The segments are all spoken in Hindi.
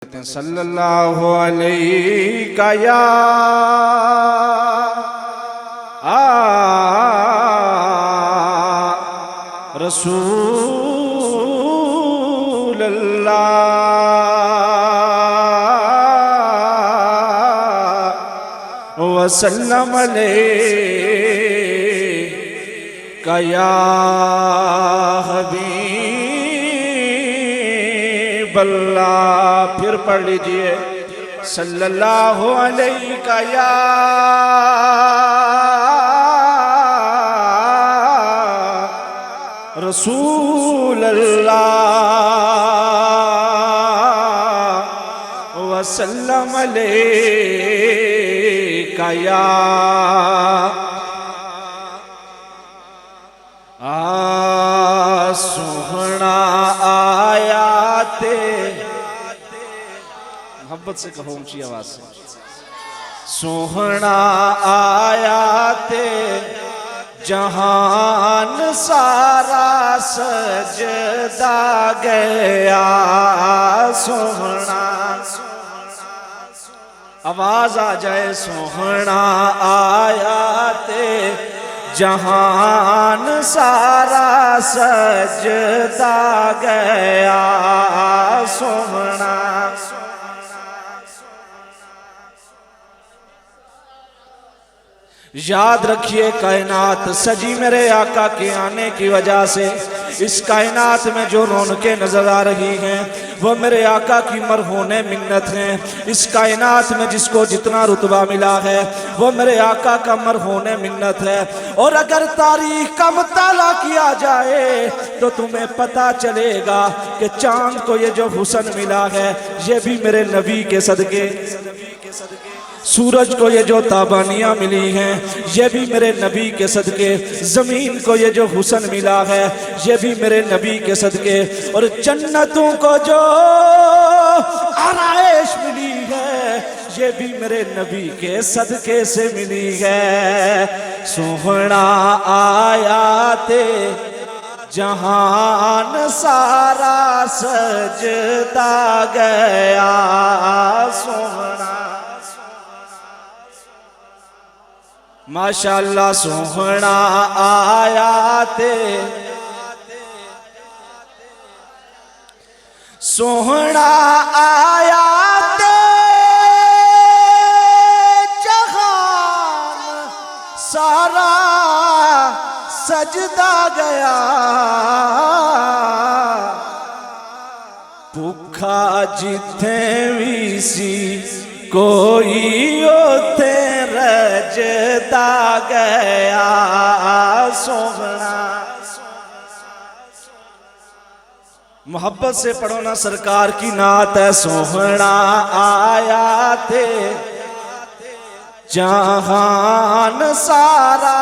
सल्लल्लाहु अलैहि या रसूल अल्लाह वसल्लम अलैका या हबीब अल्लाह। फिर पढ़ लीजिए सल्लल्लाहु अलैहि या रसूल अल्लाह वसल्लम अलैका या सोहना आया ते मोहब्बत से कहो ऊंची आवाज से, सोहना आया ते जहान सारा सजदा गया। सोहना आवाज आ जाए, सोहना आया ते जहान सारा सजदा गया। सोहना याद रखिए कायनात सजी मेरे आका के आने की वजह से। इस कायनात में जो रौनकें नजर आ रही हैं वो मेरे आका की मरहूने मिन्नत हैं। इस कायनात में जिसको जितना रुतबा मिला है वो मेरे आका का मरहूने मिन्नत है। और अगर तारीख का मुताला किया जाए तो तुम्हें पता चलेगा कि चांद को ये जो हुस्न मिला है ये भी मेरे नबी के सदके, सूरज को ये जो ताबानियाँ मिली हैं ये भी मेरे नबी के सदके, ज़मीन को ये जो हुस्न मिला है ये भी मेरे नबी के सदके, और जन्नतों को जो आराइश मिली है ये भी मेरे नबी के सदके से मिली है। सोहना आया ते जहान सारा सजदा गया। सोहना माशाअल्लाह सोहना आया ते सोहना आया ते जहान सारा सजदा गया। भूखा जिथे भी सी कोई ओथे रजदा गया। सोहना मोहब्बत से पढ़ो ना सरकार की नात है। सोहना आया थे जहान सारा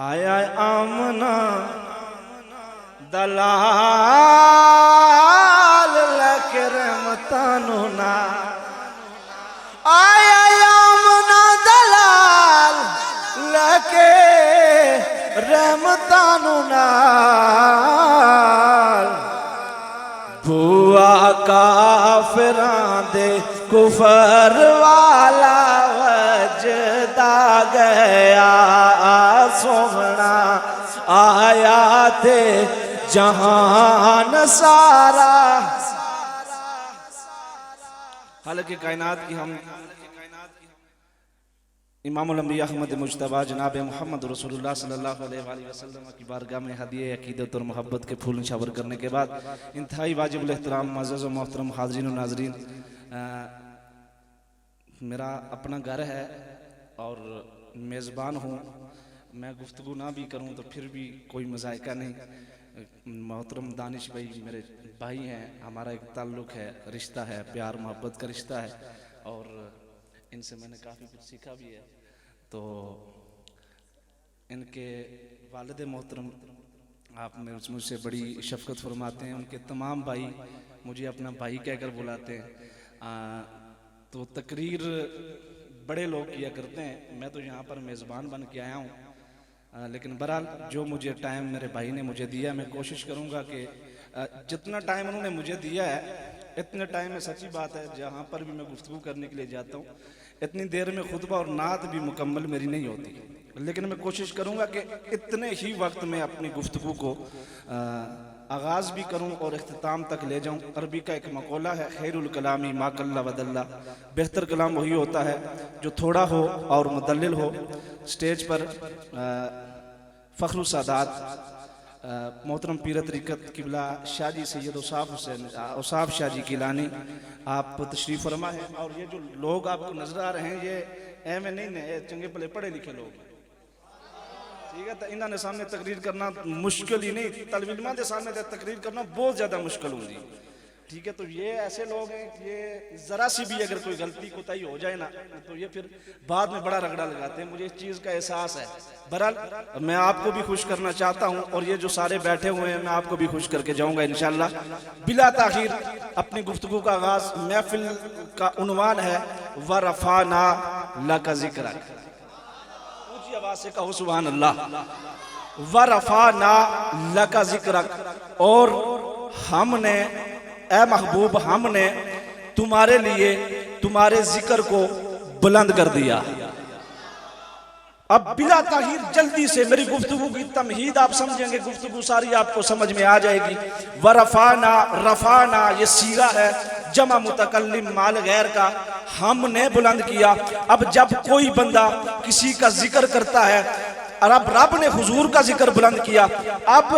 आया आमना दलाल लकरमतानु ना आया आमना दलाल लके रहमतानु नाल। बुआ काफिरां दे कुफर वाला वजदा गया। सोहना आया थे जहान सारा। हालांकि कायनात की हम इमामुल अंबिया अहमद मुज्तबा जनाब मोहम्मद रसूलुल्लाह सल्लल्लाहु अलैहि वसल्लम की बारगाह में हदिये अकीदत और मोहब्बत के फूल निछावर करने के बाद इंतहाई वाजिबुल एहतराम मुअज़्ज़ज़ व मोहतरम हाज़रीन व नाज़रीन, मेरा अपना घर है और मेज़बान हूँ। मैं गुफ्तगू ना भी करूँ तो फिर भी कोई मज़ायका नहीं। मोहतरम दानिश भाई मेरे भाई हैं, हमारा एक ताल्लुक़ है, रिश्ता है, प्यार मोहब्बत का रिश्ता है और इनसे मैंने काफ़ी कुछ सीखा भी है। तो इनके वालिद मोहतरम आप मुझसे बड़ी शफ़क़त फरमाते हैं। उनके तमाम भाई मुझे अपना भाई कहकर बुलाते हैं। तो तकरीर बड़े लोग किया करते हैं, मैं तो यहाँ पर मेज़बान बन के आया हूँ। लेकिन बहरहाल जो मुझे टाइम मेरे भाई ने मुझे दिया, मैं कोशिश करूँगा कि जितना टाइम उन्होंने मुझे दिया है इतने टाइम में सच्ची बात है जहाँ पर भी मैं गुफ्तगू करने के लिए जाता हूँ इतनी देर में खुतबा और नात भी मुकम्मल मेरी नहीं होती, लेकिन मैं कोशिश करूँगा कि इतने ही वक्त में अपनी गुफ्तगू को आगाज़ भी करूँ और इख्तिताम तक ले जाऊँ। अरबी का एक मक़ौला है, खैरुल कलामी मा कल्ला वदल्ला, बेहतर कलाम वही होता है जो थोड़ा हो और मुदल्लिल हो। स्टेज पर फ़ख्रुल सादात मोहतरम पीर तरीक़त किबला शाह जी सैयद औसाफ शाह जी गिलानी आप तशरीफ़ फरमा है। और ये जो लोग आपको नज़र आ रहे हैं ये एम नहीं है, चंगे भले पढ़े लिखे लोग, ठीक है। तो इन्होंने सामने तकरीर करना मुश्किल ही नहीं, तलब इल्मां दे सामने तकरीर करना बहुत ज़्यादा मुश्किल होगी, ठीक है। तो ये ऐसे लोग हैं कि ये ज़रा सी भी अगर कोई गलती कोताही हो जाए ना तो ये फिर बाद में बड़ा रगड़ा लगाते हैं, मुझे इस चीज़ का एहसास है। बहरहाल मैं आपको भी खुश करना चाहता हूँ और ये जो सारे बैठे हुए हैं मैं आपको भी खुश करके जाऊँगा इंशाअल्लाह। बिला ताखीर अपनी गुफ्तगू का आगाज़, महफिल का उन्वान है व रफ़ाना लका ज़िक्रक, ऊँची आवाज़ से कहो सुभान अल्लाह। व रफ़ाना लका ज़िक्रक, और हमने ऐ महबूब हमने तुम्हारे लिए तुम्हारे जिक्र को बुलंद कर दिया। अब बिला ताहीर जल्दी से मेरी गुफ्तगू की तमहीद आप समझेंगे, गुफ्तगू सारी आपको समझ में आ जाएगी। व रफ़ाना, रफ़ाना ये सीगा है जमा मुतकल्लिम माल गैर का, हमने बुलंद किया। अब जब कोई बंदा किसी का जिक्र करता है और अब रब ने हुजूर का जिक्र बुलंद किया, अब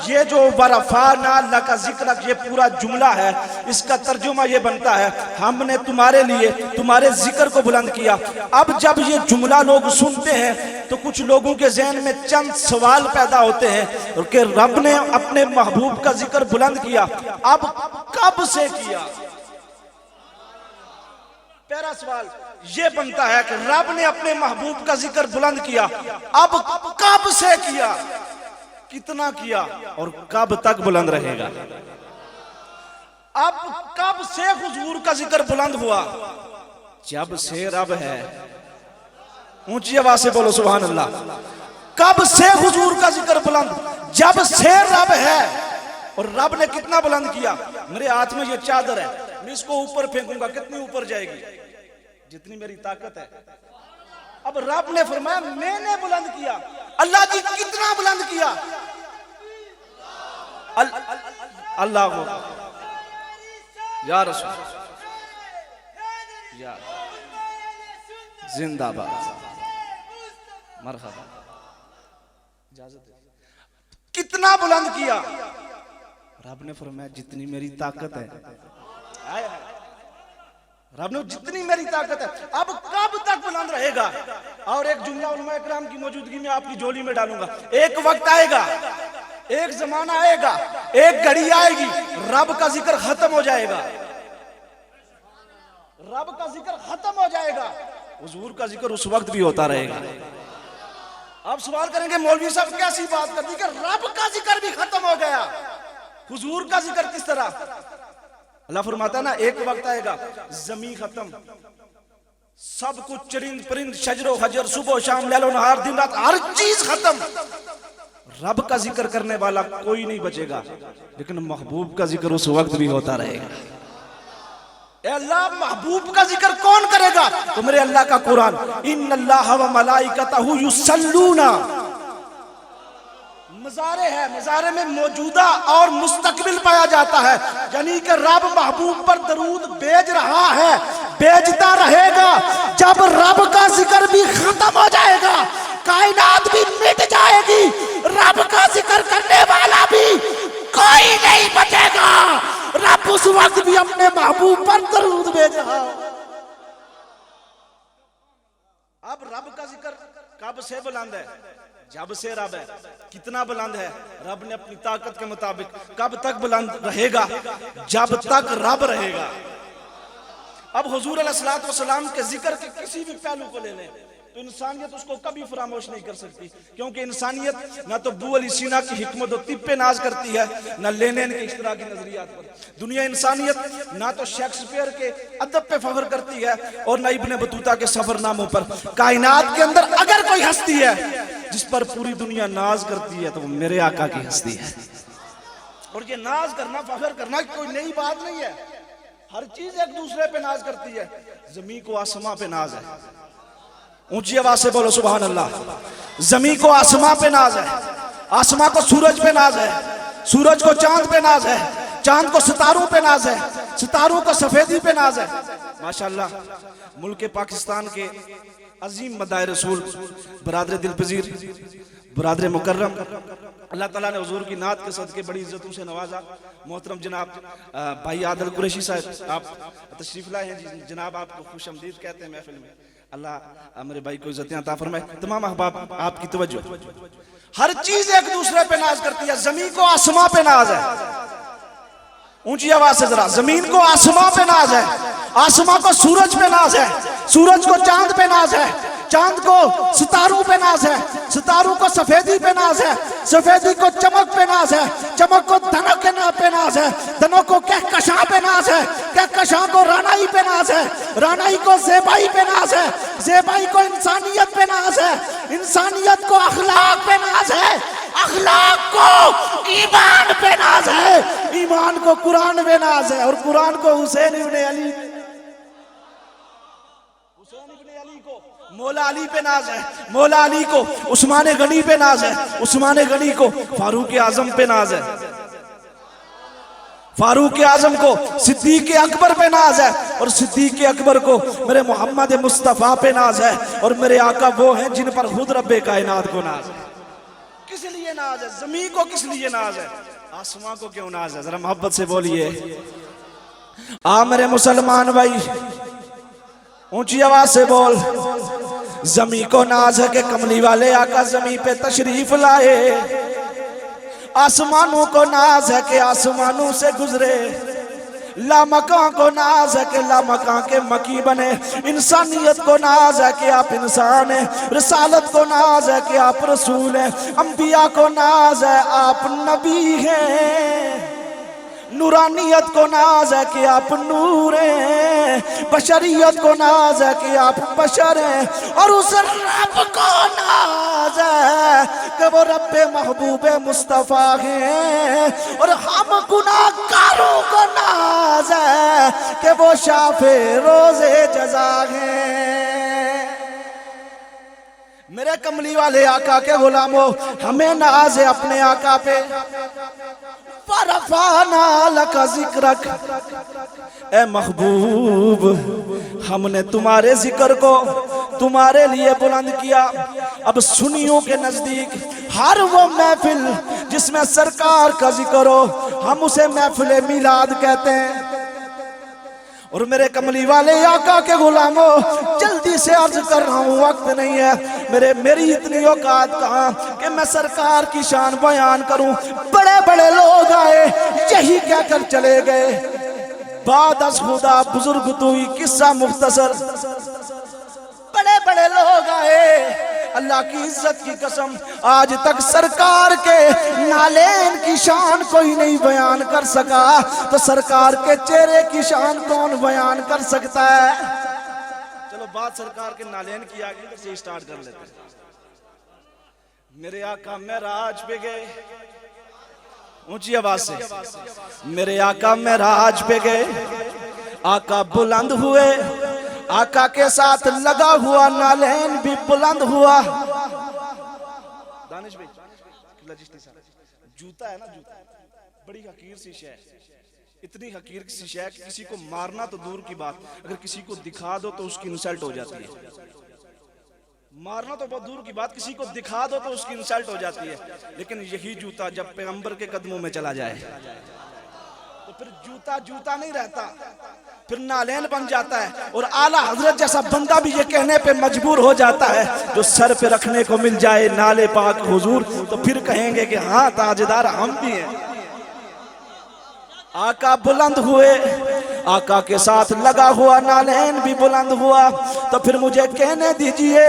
ये जो वरफ़ाना लका ज़िक्रक ये पूरा जुमला है, इसका तर्जुमा ये बनता है हमने तुम्हारे लिए तुम्हारे जिक्र को बुलंद किया। अब जब ये जुमला लोग सुनते हैं तो कुछ लोगों के ज़हन में चंद सवाल पैदा होते हैं कि रब ने अपने महबूब का जिक्र बुलंद किया, अब कब से किया। पहला सवाल ये बनता है कि रब ने अपने महबूब का जिक्र बुलंद किया, अब कब से किया, कितना किया और कब तक बुलंद रहेगा। अब कब से हुजूर का जिक्र बुलंद हुआ, जब से रब है, ऊंची आवाज से बोलो सुभान अल्लाह। कब से हुजूर का जिक्र बुलंद, जब से रब है। और रब ने कितना बुलंद किया, मेरे हाथ में ये चादर है, मैं इसको ऊपर फेंकूंगा, कितनी ऊपर जाएगी, जितनी मेरी ताकत है। अब रब ने फरमाया मैंने बुलंद किया। अल्लाह जी कितना बुलंद किया, अल्लाह को या रसूल या जिंदाबाद मरहबा, इजाजत है। कितना बुलंद किया, रब ने फरमाया जितनी मेरी ताकत है। रब ने जितनी मेरी ताकत है। अब कब तक बुलंद रहेगा। और एक जुमला उलमा इकराम की मौजूदगी में आपकी झोली में डालूंगा। एक वक्त आएगा, एक जमाना आएगा, एक घड़ी आएगी, रब का जिक्र खत्म हो जाएगा, रब का जिक्र खत्म हो जाएगा, हुजूर का जिक्र उस वक्त भी होता रहेगा। अब सवाल करेंगे मौलवी साहब कैसी बात कर दी कि रब का जिक्र भी खत्म हो गया, हुजूर का जिक्र किस तरह। अल्लाह फरमाता है ना एक वक्त आएगा जमीन खत्म, सब कुछ चरिंद परिंद शजरो हजर सुबह शाम लैलो नहार दिन रात हर चीज खत्म, रब का जिक्र करने वाला कोई नहीं बचेगा, लेकिन महबूब का जिक्र उस वक्त भी होता रहेगा। अल्लाह महबूब का जिक्र कौन करेगा, तो मेरे अल्लाह का कुरान इन्नल्लाह व मलाइकतहु युसल्लूना, मज़ारे है, मज़ारे में मौजूदा और मुस्तकबिल पाया जाता है, यानी कि रब महबूब पर दरूद भेज रहा है, भेजता रहेगा। जब रब का जिक्र भी खत्म हो जाएगा, कायनात भी मिट जाएगी, रब का जिक्र करने वाला भी कोई नहीं बचेगा, रब उस वक्त भी अपने महबूब पर दरूद भेज रहा। अब रब का जिक्र कब से बुलंद है, जब से रब है। कितना बुलंद है, रब ने अपनी ताकत के मुताबिक। कब तक बुलंद रहेगा, जब तक रब रहेगा। अब हुजूर अलैहिस्सलातु वस्सलाम के जिक्र के किसी भी पहलू को ले लें तो इंसानियत उसको कभी फरामोश नहीं कर सकती, क्योंकि इंसानियत ना तो अबू अली सीना की हिकमत और तिब पे नाज करती है, ना लेनिन के इस तरह की नजरियात पर। दुनिया इंसानियत ना तो शेक्सपियर के अदब पे फख्र करती है और ना इब्ने बतूता के सफरनामों पर। कायनात के अंदर अगर कोई हस्ती है जिस पर पूरी दुनिया नाज करती है तो वो मेरे आका की हस्ती है। और ये नाज करना, फख्र करना कोई नई बात नहीं है। हर चीज एक दूसरे पे नाज करती है। जमीन को आसमां पे नाज है। ऊंची आवाज से बोलो सुभान अल्लाह। जमीन को आसमां पे नाज है, आसमां को सूरज पे नाज है, सूरज को चांद पे नाज है, चांद को सितारों पे नाज है, सितारों को सफेदी पे नाज है। माशाअल्लाह मुल्क पाकिस्तान के अजीम मदाए रसूल बरादर दिलपजीर, बरादर मुकर्रम, अल्लाह ताला ने हुजूर की नात के सदके बड़ी इज्जतों से नवाजा। मोहतरम जनाब भाई आदिल कुरैशी साहब, आप तशरीफ लाए हैं। जनाब आपको खुश आमदीद कहते हैं महफिल में। अल्लाह मेरे भाई को इज्जतें अता फरमाए। तमाम अहबाब आपकी तवज्जो। हर चीज एक दूसरे पे नाज करती है। जमीन को आसमां पे नाज है। ऊंची आवाज से जरा, जमीन को आसमां पे नाज है, आसमां को सूरज पे नाज है, सूरज को चांद पे नाज है, चांद को सितारों पे नाज है, सितारों को सफेदी पे नाज है, सफेदी को चमक पे नाज है, चमक को धनक पे नाज है, धनक को कहकशां पे नाज है, कहकशां को रानाई पे नाज है, रानाई को ज़ेबाई पे नाज है, ज़ेबाई को इंसानियत पे नाज है, इंसानियत को अखलाक पे नाज है, अखलाक को ईमान पे नाज है, ईमान को कुरान पे नाज है, और कुरान को हुसैन इब्ने अली, मौला अली पे नाज है, मौला अली को उस्मान गनी पे नाज है, उस्मान गनी को फारूक आजम पे नाज है, फारूक आजम को सिद्दीक अकबर पे नाज है, और सिद्दीक अकबर को मेरे मोहम्मद मुस्तफ़ा पे नाज है। और मेरे आका वो हैं जिन पर खुद रब्बे कायनात को नाज है। किस लिए नाज है? जमीन को किस लिए नाज है? आसमां को क्यों नाज है? जरा मोहब्बत से बोलिए। आ मेरे मुसलमान भाई, ऊंची आवाज से बोल। जमी को नाज है कि कमली वाले आका जमी पे तशरीफ लाए, आसमानों को नाज है कि आसमानों से गुजरे, लामकां को नाज है कि लामकां के मकी बने, इंसानियत को नाज है कि आप इंसान हैं, रिसालत को नाज है कि आप रसूल हैं, अंबिया को नाज है आप नबी हैं, नूरानियत को नाज है कि आप नूर हैं, बशरियत को नाज है कि आप बशर हैं, और उस रब को नाज है कि वो रब्बे महबूबे मुस्तफ़ा हैं, और हम गुनाहगारों को नाज है कि वो शाफे रोज़े जज़ा हैं। मेरे कमली वाले आका के गुलामों, हमें नाज है अपने आका पे। फरफाना लका जिक्रक, ए महबूब हमने तुम्हारे जिक्र को तुम्हारे लिए बुलंद किया। अब सुनियों के नजदीक हर वो महफिल जिसमें सरकार का जिक्र हो, हम उसे महफिल मिलाद कहते हैं। और मेरे कमली वाले आका के गुलामों, जल्दी से अर्ज कर रहा हूँ, वक्त नहीं है मेरी इतनी औकात कहाँ कि मैं सरकार की शान बयान करूं। बड़े बड़े लोग आए, यही कहकर चले गए, बाद अस खुदा बुजुर्ग तुई किस्सा मुख्तसर। बड़े बड़े लोग आए, अल्लाह की इज्जत की कसम आज तक सरकार के नालेन की शान कोई नहीं बयान कर सका, तो सरकार के चेहरे की शान कौन बयान कर सकता है? चलो बात सरकार के नालेन की आगे से स्टार्ट कर लेते हैं। मेरे आका मेराज पे गए, ऊंची आवाज से, मेरे आका मेराज पे गए, आका बुलंद हुए, आका के साथ लगा हुआ नालेन भी बुलंद हुआ। दानिश भाई, जूता है ना, जूता बड़ी हकीर सी शय, इतनी हकीर सी शय कि किसी को मारना तो दूर की बात, अगर किसी को दिखा दो तो उसकी इंसल्ट हो जाती है। मारना तो बहुत दूर की बात, किसी को दिखा दो तो उसकी इंसल्ट हो जाती है। लेकिन यही जूता जब पैगंबर के कदमों में चला जाए तो फिर जूता जूता नहीं रहता, फिर नालेन बन जाता है। और आला हजरत जैसा बंदा भी ये कहने पे मजबूर हो जाता है, जो सर पे रखने को मिल जाए नाले पाक हुजूर, तो फिर कहेंगे कि हाँ ताजदार हम भी हैं। आका बुलंद हुए, आका के साथ लगा हुआ नालेन भी बुलंद हुआ। तो फिर मुझे कहने दीजिए,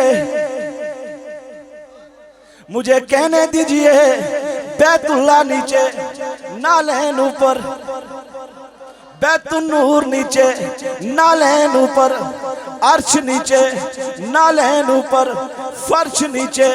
मुझे कहने दीजिए, बैतुल्ला नीचे, नालेन ऊपर, बैतुन नूर नीचे, नालेन ऊपर, अर्श नीचे, नालेन ऊपर, फर्श नीचे,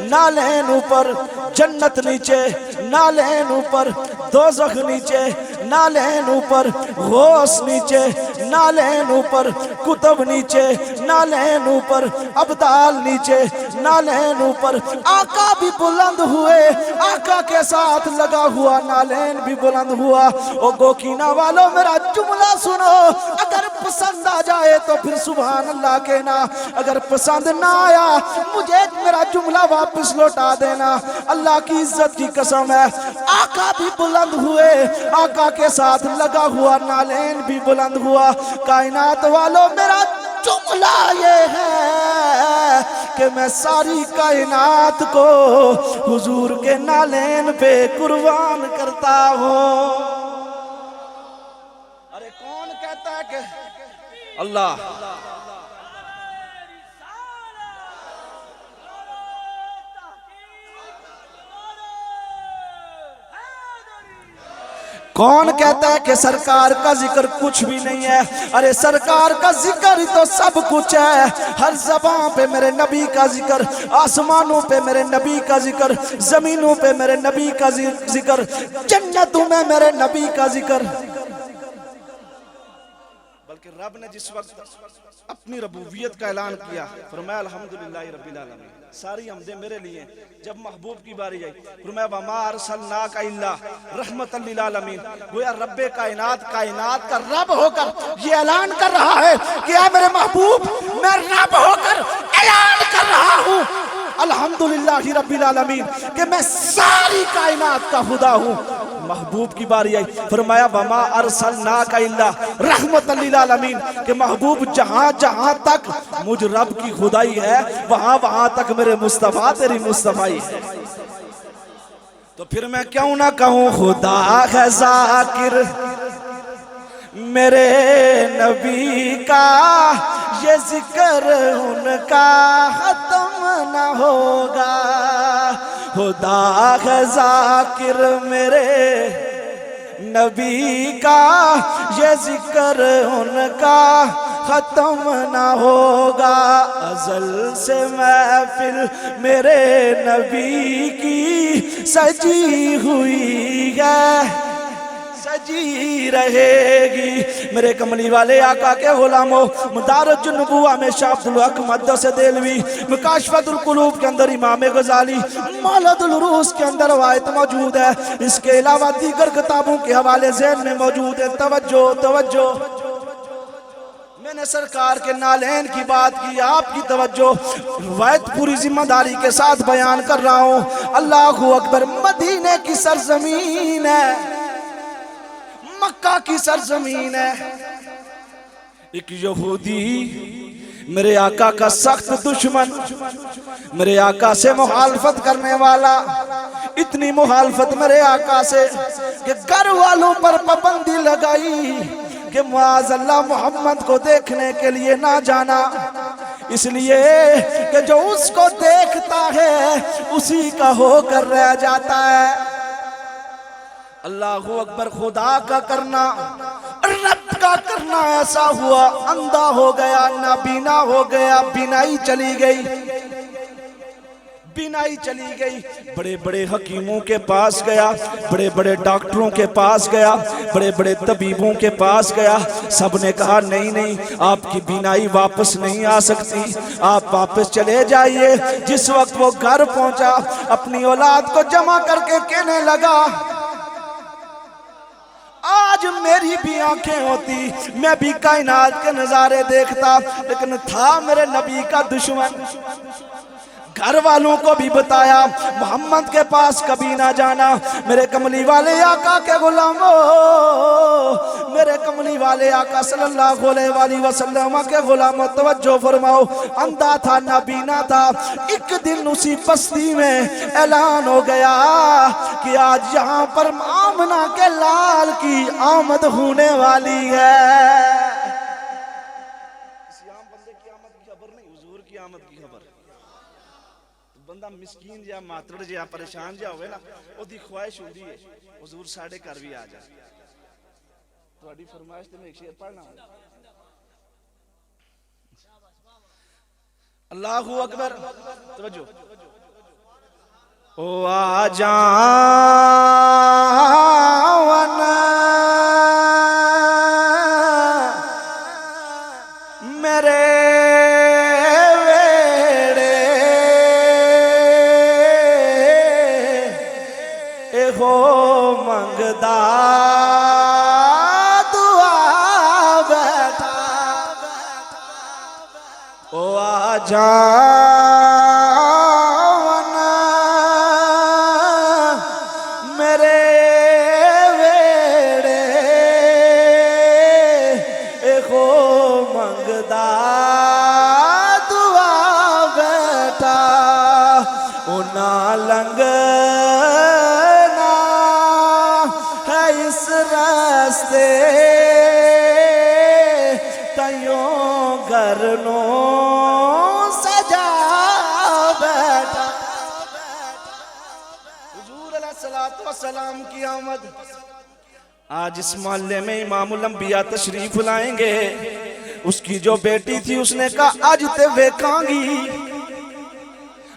नालेन ऊपर, जन्नत नीचे, नालेन ऊपर, दोज़ख नीचे, नालैन ऊपर, गौस नीचे, नालैन ऊपर, कुतुब नीचे, नालैन ऊपर, अब्दाल नीचे, नालैन ऊपर। आका भी बुलंद हुए, आका के साथ लगा हुआ नालैन भी बुलंद हुआ। ओ गोकीना वालों मेरा जुमला सुनो, अगर पसंद आ जाए तो फिर सुभान अल्लाह कहना, अगर पसंद ना आया मुझे मेरा जुमला वापस लौटा देना। अल्लाह की इज्जत की कसम है, आका भी बुलंद हुए, आका के साथ लगा हुआ नालैन भी बुलंद हुआ। कायनात वालों मेरा जुमला ये है कि मैं सारी कायनात को हुजूर के नालैन पे कुर्बान करता हूँ। अरे कौन कहता है कि अल्लाह कौन कहता है कि सरकार का जिक्र कुछ भी नहीं है? अरे सरकार का जिक्र ही तो सब कुछ है। हर ज़बान पे मेरे नबी का जिक्र, आसमानों पे मेरे नबी का जिक्र, जमीनों पे मेरे नबी का जिक्र, जन्नतों में मेरे नबी का जिक्र। बल्कि रब ने जिस वक्त अपनी रबूबियत का ऐलान किया, फरमाया अल्हम्दुलिल्लाहि रब्बिल आलमीन, सारी हमदें मेरे लिए। जब महबूब की बारी आई, फरमाया वमा अरसलनाका इल्ला रहमतल लिल आलमीन। गोया रब्बे कायनात, कायनात का रब होकर ये ऐलान कर रहा है कि ऐ मेरे महबूब, मैं रब होकर ऐलान कर रहा हूँ अल्हम्दुलिल्लाहि रब्बिल आलमीन कि मैं सारी कायनात का खुदा हूँ। महबूब की बारी आई, फरमाया वमा अरसलनाका इल्ला रहमतल लिल आलमीन कि महबूब जहां जहां तक मुझ रब की खुदाई है, वहां वहां तक मेरे मुस्तफा तेरी मुस्तफाई है। तो फिर मैं क्यों ना कहूं खुदा है जाकिर मेरे नबी का, ये जिक्र उनका खत्म न होगा। खुदा है जाकिर मेरे नबी का, ये जिक्र उनका खत्म न होगा। अज़ल से महफिल मेरे नबी की सजी हुई है, सजी रहेगी। मेरे कमली वाले आका के गुलामों, मदारुज नबुव्वा में शाह अब्दुल हक मुहद्दिस देलवी, मुकाशफतुल कुलूब के अंदर इमाम गजाली, मौलदुल उरूस के अंदर रवायत मौजूद है। इसके अलावा दीगर किताबों के हवाले ज़हन में मौजूद है। तवज्जो तवज्जो, मैंने सरकार के नालैन की बात की, आपकी तवज्जो, रवायत पूरी जिम्मेदारी के साथ बयान कर रहा हूँ। अल्लाहु अकबर। मदीने की सरजमीन है, मक्का की सरजमीन है। एक यहूदी मेरे आका का सख्त दुश्मन, मेरे आका से मुखालफत करने वाला, इतनी मुखालफत मेरे आका से कि घर वालों पर पाबंदी लगाई कि मुआज़ल्लाह मोहम्मद को देखने के लिए ना जाना, इसलिए कि जो उसको देखता है उसी का होकर रह जाता है। अल्लाहु अकबर। खुदा का करना, रब का करना ऐसा हुआ, अंधा हो गया, नाबीना हो गया, बीनाई चली गई, बीनाई चली गई। बड़े बड़े हकीमों के पास गया, बड़े बड़े डॉक्टरों के पास गया, बड़े बड़े तबीबों के पास गया। सब ने कहा नहीं नहीं, आपकी बीनाई वापस नहीं आ सकती, आप वापस चले जाइए। जिस वक्त वो घर पहुंचा, अपनी औलाद को जमा करके कहने लगा, आज मेरी भी आंखें होती, मैं भी कायनात के नजारे देखता, लेकिन था मेरे नबी का दुश्मन। घर वालों को भी बताया मोहम्मद के पास कभी ना जाना। मेरे कमली वाले आका के गुलामों, मेरे कमली वाले आका सल्लल्लाहु अलैहि वसल्लम के गुलामों, तवज्जो फरमाओ। अंधा था, नाबीना था। एक दिन उसी बस्ती में ऐलान हो गया कि आज यहाँ पर आमना के लाल की आमद होने वाली है। किसी आम बंदे की आमद की खबर नहीं, हुजूर की आमद की खबर। बंदा मिस्कीन या मातड़ या परेशान जा होवे ना, ओदी ख्वाहिश होंदी है हुजूर साडे घर भी आ जा। ਤੁਹਾਡੀ फरमाइश ਤੇ मैं एक शेर पढ़ना। अल्लाहु अकबर। तवज्जो। ओ आ जा जावना मेरे वेड़े एको मंगदा दुआ बैठा उना लंघना है इस रास्ते घर नो सजा बैठा। हुजूर अलैहिस्सलातु वस्सलाम की आमद। आज इस मोहल्ले में इमामुल अंबिया तशरीफ लाएंगे। उसकी जो बेटी थी उसने कहा आज ते वेखांगी,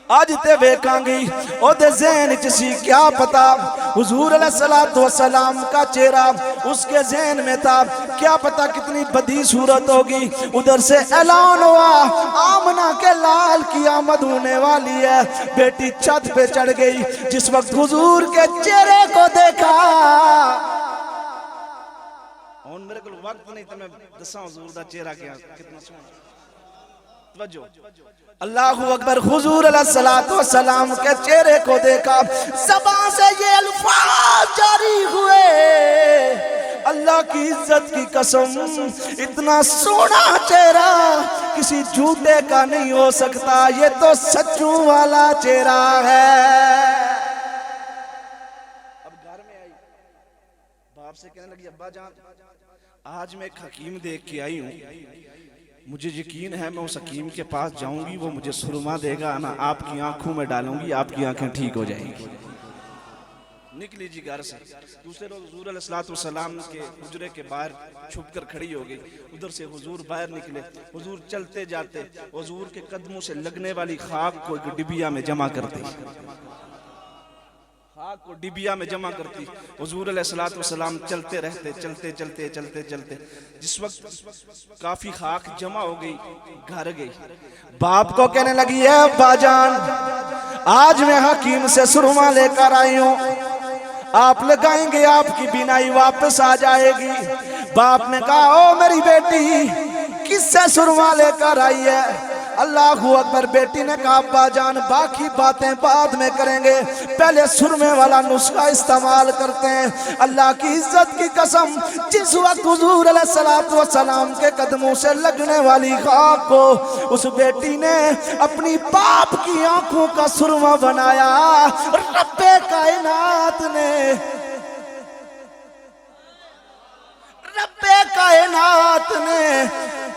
आज ते वेखांगी। ओदे ज़हन च सी क्या पता हुजूर अलैहिस्सलातु वस्सलाम का चेहरा उसके ज़हन में था, क्या पता कितनी बदी सूरत होगी। उधर से ऐलान हुआ आमना के लाल की आमद होने वाली है। बेटी छत पे चढ़ गई। जिस वक्त हुजूर के चेहरे को देखा, और मेरे को वक्त नहीं तो मैं दसा हुजूर दा चेहरा क्या कितना सोहना। अल्लाहु अकबर। हुजूर अलैहिस्सलातु वस्सलाम के चेहरे को देखा, ज़बान से ये अल्फाज जारी हुए, अल्लाह की इज्जत की कसम इतना सोना चेहरा किसी झूठे का नहीं हो सकता, ये तो सच्चू वाला चेहरा है। अब घर में आई, बाप से कहने लगी अब्बा जान आज मैं एक हकीम देख के आई हूँ, मुझे यकीन है मैं उस हकीम के पास जाऊंगी, वो मुझे सुरमा देगा ना, आपकी आंखों में डालूंगी, आपकी आंखें ठीक हो जाएंगी। निकली जी घर से। दूसरे रोज हुजूर अलैहिस्सलातु वस्सलाम के हुजरे के बाहर छुप कर खड़ी हो गई। उधर से हुजूर बाहर निकले। हुजूर चलते जाते हुजूर के कदमों से लगने वाली खाक को एक डिबिया में जमा करती, खाक को डिबिया में जमा करती। हुजूर अलैहिस्सलातु वस्सलाम चलते रहते, चलते चलते चलते चलते जिस वक्त काफी खाक जमा हो गई, घर गई। बाप को कहने लगी है बाजान आज मैं हकीम से सुरमा लेकर आई हूँ, आप लगाएंगे आपकी बीनाई वापस आ जाएगी। बाप ने कहा ओ मेरी बेटी किससे सुरमा लेकर आई है? अल्लाहु अकबर। बेटी ने कहा अब्बा जान बाकी बातें बाद में करेंगे, पहले सुरमे वाला नुस्खा इस्तेमाल करते हैं। अल्लाह की इज्जत की कसम जिस वक्त हुजूर अलैहिस्सलातु वस्सलाम के कदमों से लगने वाली खाक को उस बेटी ने अपनी बाप की आंखों का सुरमा बनाया, रब्बे कायनात ने, रब्बे कायनात ने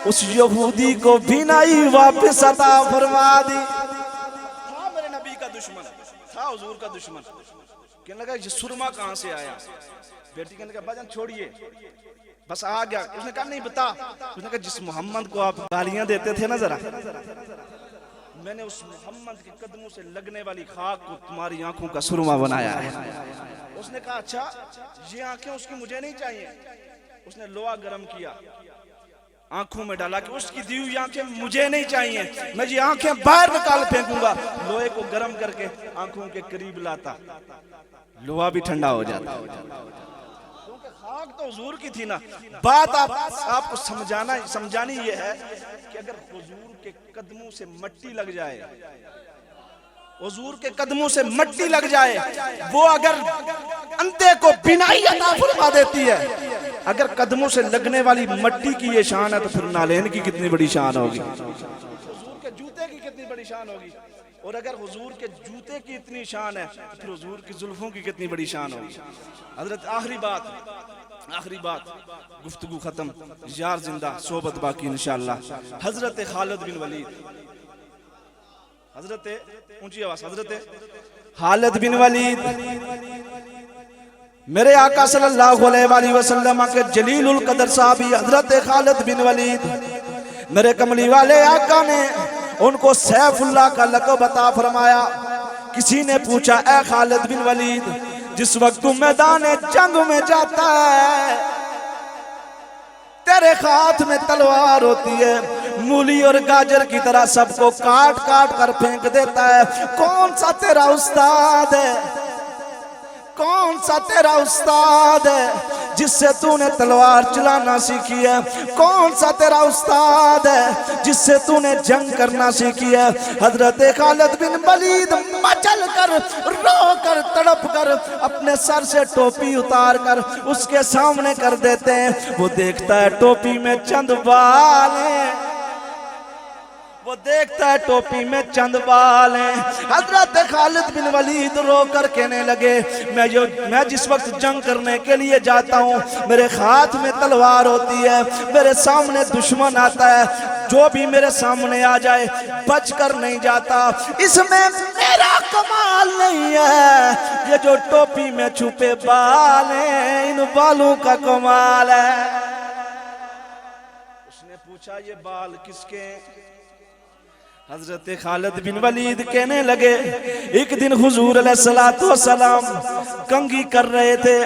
उस यहूदी को बीनाई वापस अता फरमा दी। था मेरे नबी का दुश्मन, था हुजूर का दुश्मन। कहने लगा ये सुरमा कहां से आया? बेटी कहने लगा बाजान छोड़िए बस आ गया। उसने कहा नहीं बता। उसने कहा जिस मोहम्मद को आप गालियां देते थे ना, जरा मैंने उस मोहम्मद के कदमों से लगने वाली खाक को तुम्हारी आंखों का सुरमा बनाया है। उसने कहा अच्छा ये आंखें उसकी मुझे नहीं चाहिए। उसने लोहा गर्म किया, आंखों में डाला कि उसकी दी हुई आंखें मुझे नहीं चाहिए, मैं ये आंखें बाहर निकाल फेंकूंगा। लोहे को गर्म करके आंखों के करीब लाता, लोहा भी ठंडा हो जाता। क्योंकि खाक तो हुजूर की थी ना। बात आपको समझानी ये है कि अगर हुजूर के कदमों से मट्टी लग जाए, हुजूर के कदमों से मट्टी लग जाए, वो अगर अंधे को बिनाई अता फरमा देती है, अगर कदमों से लगने वाली मट्टी की ये शान है तो फिर नालेन की कितनी बड़ी शान होगी, हुजूर के जूते की कितनी बड़ी शान होगी। और अगर हुजूर के जूते की इतनी शान है तो फिर हुजूर की जुल्फों की कितनी बड़ी शान होगी। हजरत आखिरी बात गुफ्तगू खत्म, यार जिंदा सोबत बाकी इंशाअल्लाह। हजरत खालिद बिन वलीद, हजरत ऊंची आवाज, हजरत खालिद बिन वलीद मेरे आका सल्लल्लाहु अलैहि वसल्लम के जलीलुल कदर साहबी हजरत खालिद बिन वलीद, मेरे कमली वाले आका ने उनको सैफुल्लाह का लक़ब अता फरमाया। किसी ने पूछा ए खालिद बिन वलीद जिस वक्त तू मैदान जंग में जाता है, तेरे हाथ में तलवार होती है, मूली और गाजर की तरह सबको काट काट कर फेंक देता है, कौन सा तेरा उस्ताद है, कौन सा तेरा उस्ताद है जिससे तूने तलवार चलाना सीखी है? कौन सा तेरा उस्ताद है जिससे तूने जंग करना सीखी है? हजरत खालिद बिन वलीद मचल कर, रो कर, तड़प कर अपने सर से टोपी उतार कर उसके सामने कर देते हैं। वो देखता है टोपी में चंद बाल हैं, वो देखता है टोपी में चंद बाल हैं। हजरत खालिद बिन वलीद रो कर कहने लगे, मैं जिस वक्त जंग करने के लिए जाता हूँ मेरे हाथ में तलवार होती है, मेरे सामने दुश्मन आता है, जो भी मेरे सामने आ जाए बच कर नहीं जाता। इसमें मेरा कमाल नहीं है, ये जो टोपी में छुपे बाल हैं इन बालों का कमाल है। उसने पूछा ये बाल किसके? हजरत खालिद बिन वलीद कहने लगे, एक दिन हुजूर अलैहिस्सलातु वस्सलाम कंघी कर रहे थे,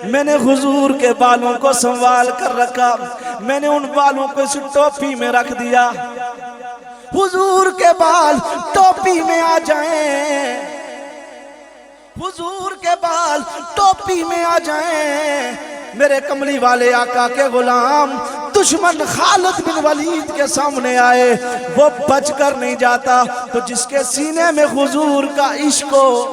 मैंने हुजूर के बालों को संभाल कर रखा, मैंने उन बालों को इस टोपी में रख दिया। हुजूर के बाल टोपी में आ जाएं, हुजूर के बाल टोपी में आ जाएं, मेरे कमली वाले आका के गुलाम दुश्मन खालिद बिन वलीद के सामने आए, वो बच कर नहीं जाता। तो जिसके सीने में हुजूर का इश्क हो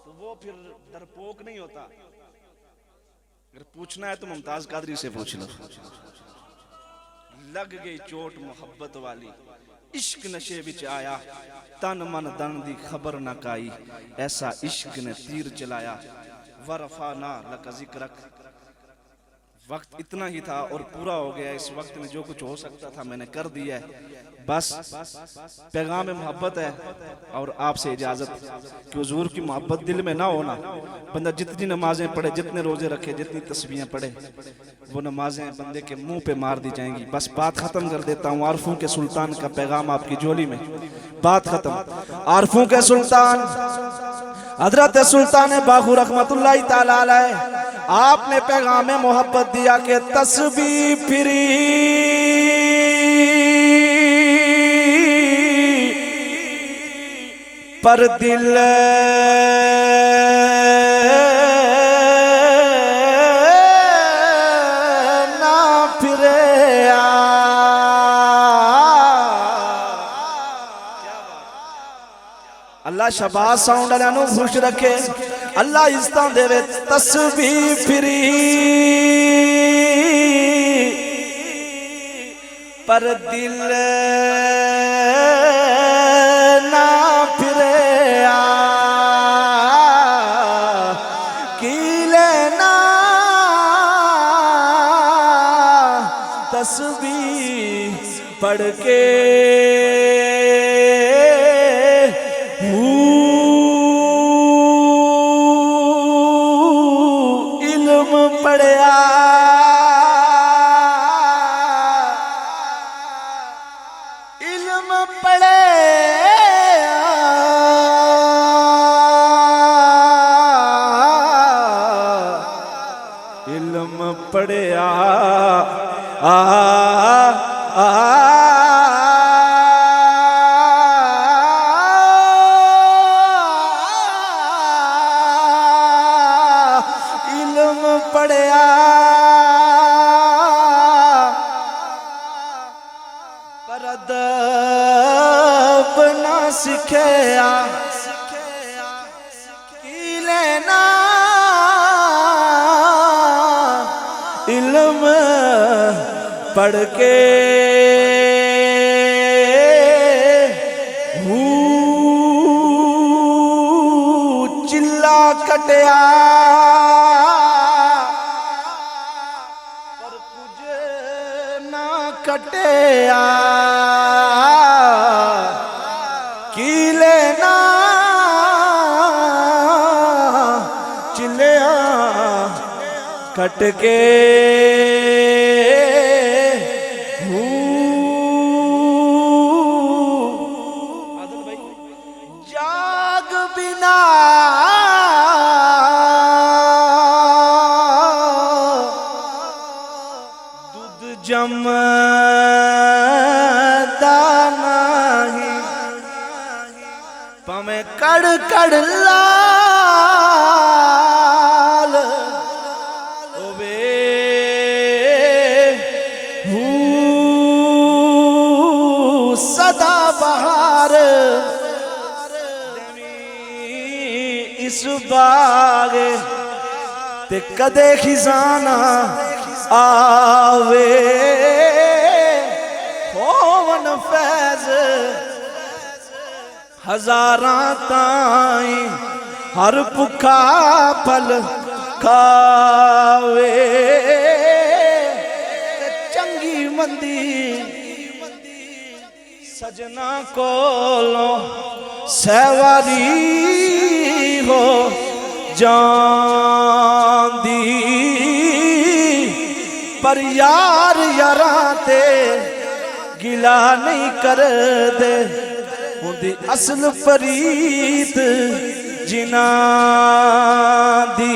तो वो फिर डरपोक नहीं होता। अगर पूछना है तो मुमताज कादरी से पूछ लो। लग गई चोट मोहब्बत वाली, इश्क नशे विच आया, तन मन दन दी खबर न काई, ऐसा इश्क ने तीर चलाया, वरफाना लका जिक्रक। वक्त इतना ही था और पूरा हो गया। इस वक्त में जो कुछ हो सकता था मैंने कर दिया है। बस पैगाम मोहब्बत है और आपसे इजाजत कि हुजूर की मोहब्बत दिल में ना होना, बंदा जितनी नमाजें पढ़े, जितने रोजे रखे, जितनी तस्बीहें पढ़े, वो नमाजें बंदे के मुंह पे मार दी जाएंगी। बस बात खत्म कर देता हूँ। आरफों के सुल्तान का पैगाम आपकी झोली में, बात खत्म। आरफों के सुल्तान हजरत सुल्तान बाहू रहमतुल्लाहि ताला अलैह, आपने पैगाम मोहब्बत दिया कि तस्बीह फिरी पर दिल ना फिरे। अल्लाह शबाज साउंड वालियां नूं खुश रखे, अल्लाह इज्जतां देवे। तस्बीह फिरी पर दिल ना फिरे, की लेना तस्बीह पढ़ के पढ़िया इल्म पढ़िया पर अदब ना सिखया, की लेना इल्म पढ़ के चिल्ला कटिया पर कुछ ना कटिया, की लेना चिल्लिया कट के जाग बिना दूध जमदा नहीं, पमे कड़ कड़ लाल ते कदे खिजाना आवे होवन फैज हजारां ताई हर भुखा फल खावे चंगी मंदी सजना कोलों सहवारी हो जांदी पर यार यारां ते गिला नहीं कर दे उनकी असल फरीद जिना दी।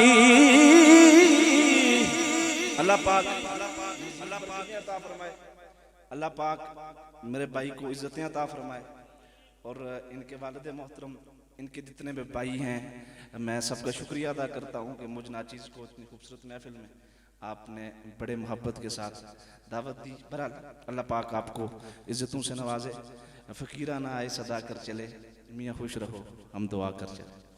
अल्लाह पाक अता फरमाए, अल्लाह पाक मेरे भाई को इज्जतें अता फरमाए और इनके वालिद मोहतरम इनके जितने भी भाई हैं मैं सबका शुक्रिया अदा करता हूँ कि मुझ नाचीज़ को इतनी खूबसूरत महफिल में आपने बड़े मोहब्बत के साथ दावत दी। बहरहाल अल्लाह पाक आपको इज्जतों से नवाजे, फ़कीराना आए सदा कर चले, मियाँ खुश रहो हम दुआ कर चले।